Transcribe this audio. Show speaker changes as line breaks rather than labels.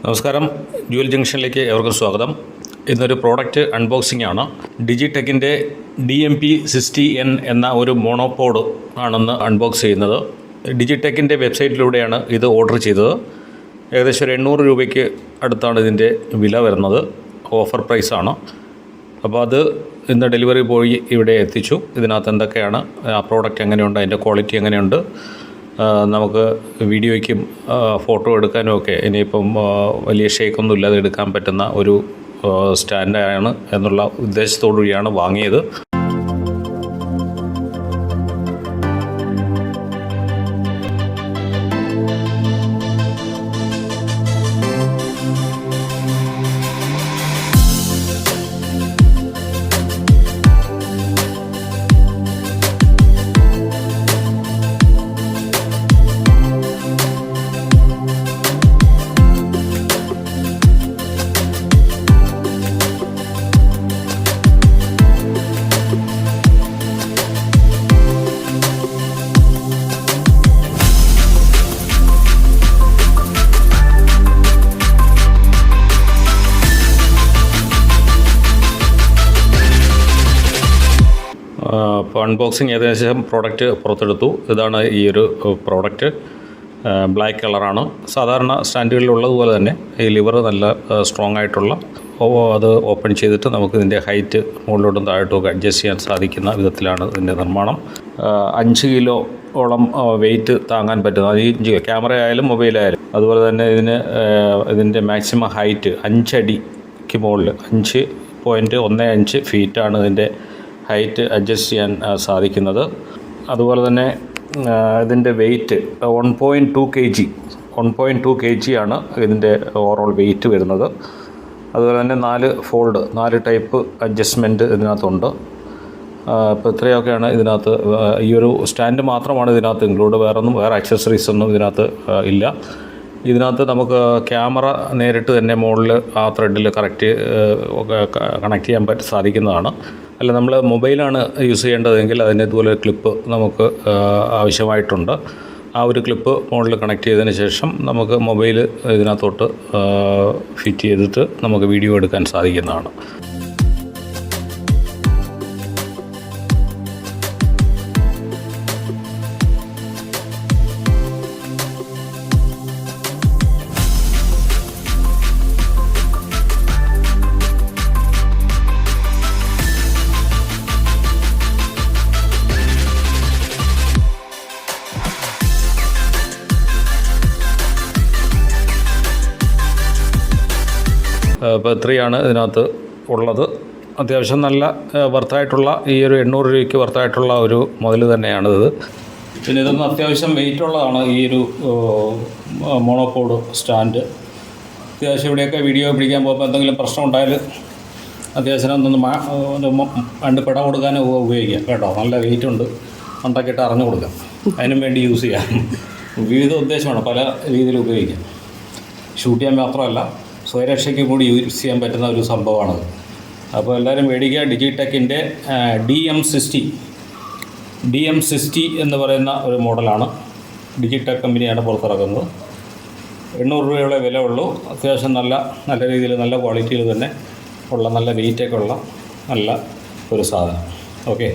നമസ്കാരം, ഡ്യുവൽ ജംഗ്ഷനിലേക്ക് ഏവർക്കും സ്വാഗതം. ഇന്നൊരു പ്രോഡക്റ്റ് അൺബോക്സിംഗ് ആണ്. ഡിജിടെക്കിൻ്റെ DMP60N എന്ന ഒരു മോണോപോഡ് ആണെന്ന് അൺബോക്സ് ചെയ്യുന്നത്. ഡിജിടെക്കിൻ്റെ വെബ്സൈറ്റിലൂടെയാണ് ഇത് ഓർഡർ ചെയ്തത്. ഏകദേശം ഒരു 800 രൂപയ്ക്ക് അടുത്താണ് ഇതിൻ്റെ വില വരുന്നത്. ഓഫർ പ്രൈസാണ്. അപ്പോൾ അത് ഇന്ന് ഡെലിവറി ബോയ് ഇവിടെ എത്തിച്ചു. ഇതിനകത്ത് എന്തൊക്കെയാണ്, ആ പ്രോഡക്റ്റ് എങ്ങനെയുണ്ട്, അതിൻ്റെ ക്വാളിറ്റി എങ്ങനെയുണ്ട്, നമുക്ക് വീഡിയോയ്ക്കും ഫോട്ടോ എടുക്കാനും ഒക്കെ ഇനിയിപ്പം വലിയ ഷേക്കൊന്നും ഇല്ലാതെ എടുക്കാൻ പറ്റുന്ന ഒരു സ്റ്റാൻഡാണ് എന്നുള്ള ഉദ്ദേശത്തോടു കൂടിയാണ് വാങ്ങിയത്. അപ്പോൾ അൺബോക്സിങ് ഏകദേശം പ്രോഡക്റ്റ് പുറത്തെടുത്തു. ഇതാണ് ഈ ഒരു പ്രോഡക്റ്റ്. ബ്ലാക്ക് കളറാണ്. സാധാരണ സ്റ്റാൻഡുകളിലുള്ളതുപോലെ തന്നെ ഈ ലിവർ നല്ല സ്ട്രോങ് ആയിട്ടുള്ള, അത് ഓപ്പൺ ചെയ്തിട്ട് നമുക്ക് ഇതിൻ്റെ ഹൈറ്റ് മുകളിലോട്ടും താഴോട്ടും അഡ്ജസ്റ്റ് ചെയ്യാൻ സാധിക്കുന്ന വിധത്തിലാണ് ഇതിൻ്റെ നിർമ്മാണം. 5 കിലോയോളം വെയിറ്റ് താങ്ങാൻ പറ്റുന്ന 5 ക്യാമറ ആയാലും മൊബൈലായാലും. അതുപോലെ തന്നെ ഇതിൻ്റെ മാക്സിമം ഹൈറ്റ് 5 അടിക്ക് മുകളിൽ 5.15 ഫീറ്റാണ് ഇതിൻ്റെ ഹൈറ്റ് അഡ്ജസ്റ്റ് ചെയ്യാൻ സാധിക്കുന്നത്. അതുപോലെ തന്നെ ഇതിൻ്റെ വെയിറ്റ് 1.2 kg ആണ് ഇതിൻ്റെ ഓവറോൾ വെയിറ്റ് വരുന്നത്. അതുപോലെ തന്നെ 4 ടൈപ്പ് അഡ്ജസ്റ്റ്മെൻറ്റ് ഇതിനകത്തുണ്ട്. അപ്പോൾ ഇത്രയൊക്കെയാണ് ഇതിനകത്ത്. ഈ ഒരു സ്റ്റാൻഡ് മാത്രമാണ് ഇതിനകത്ത് ഇൻക്ലൂഡ്. വേറെ ആക്സസറീസ് ഒന്നും ഇതിനകത്ത് ഇല്ല. ഇതിനകത്ത് നമുക്ക് ക്യാമറ നേരിട്ട് തന്നെ മുകളിൽ ആ ത്രെഡിൽ കണക്ട് ചെയ്യാൻ സാധിക്കുന്നതാണ്. അല്ല, നമ്മൾ മൊബൈലാണ് യൂസ് ചെയ്യേണ്ടതെങ്കിൽ അതിന് ഇതുപോലെ ക്ലിപ്പ് നമുക്ക് ആവശ്യമായിട്ടുണ്ട്. ആ ഒരു ക്ലിപ്പ് മുകളിൽ കണക്ട് ചെയ്തതിന് ശേഷം നമുക്ക് മൊബൈൽ ഇതിനകത്തോട്ട് ഫിറ്റ് ചെയ്തിട്ട് നമുക്ക് വീഡിയോ എടുക്കാൻ സാധിക്കുന്നതാണ്. അപ്പോൾ ഇത്രയാണ് ഇതിനകത്ത് ഉള്ളത്. അത്യാവശ്യം നല്ല വർത്തായിട്ടുള്ള, ഈ ഒരു 800 രൂപയ്ക്ക് വർത്തായിട്ടുള്ള ഒരു മുതൽ തന്നെയാണിത്. പിന്നെ ഇതൊന്ന് അത്യാവശ്യം വെയിറ്റുള്ളതാണ് ഈ ഒരു മോണോപോഡ് സ്റ്റാൻഡ്. അത്യാവശ്യം ഇവിടെയൊക്കെ വീഡിയോ പിടിക്കാൻ പോകുമ്പോൾ എന്തെങ്കിലും പ്രശ്നം ഉണ്ടായാൽ അത്യാവശ്യം രണ്ട് പിട കൊടുക്കാനും ഉപയോഗിക്കാം കേട്ടോ. നല്ല വെയിറ്റ് ഉണ്ട്, ഉണ്ടാക്കിയിട്ട് അറിഞ്ഞു കൊടുക്കാം. അതിനും വേണ്ടി യൂസ് ചെയ്യാം. വിവിധ ഉദ്ദേശമാണ്, പല രീതിയിൽ ഉപയോഗിക്കാം. ഷൂട്ട് ചെയ്യാൻ മാത്രമല്ല, സ്വയരക്ഷയ്ക്ക് കൂടി യൂസ് ചെയ്യാൻ പറ്റുന്ന ഒരു സംഭവമാണത്. അപ്പോൾ എല്ലാവരും മേടിക്കുക. ഡിജിടെക്കിൻ്റെ DM60 എന്ന് പറയുന്ന ഒരു മോഡലാണ്. ഡിജിടെക് കമ്പനിയാണ് പുറത്തിറക്കുന്നത്. 800 രൂപയുടെ വില ഉള്ളൂ. അത്യാവശ്യം നല്ല രീതിയിൽ, നല്ല ക്വാളിറ്റിയിൽ തന്നെ ഉള്ള, നല്ല വെയിറ്റൊക്കെ ഉള്ള നല്ല ഒരു സാധനം. ഓക്കെ.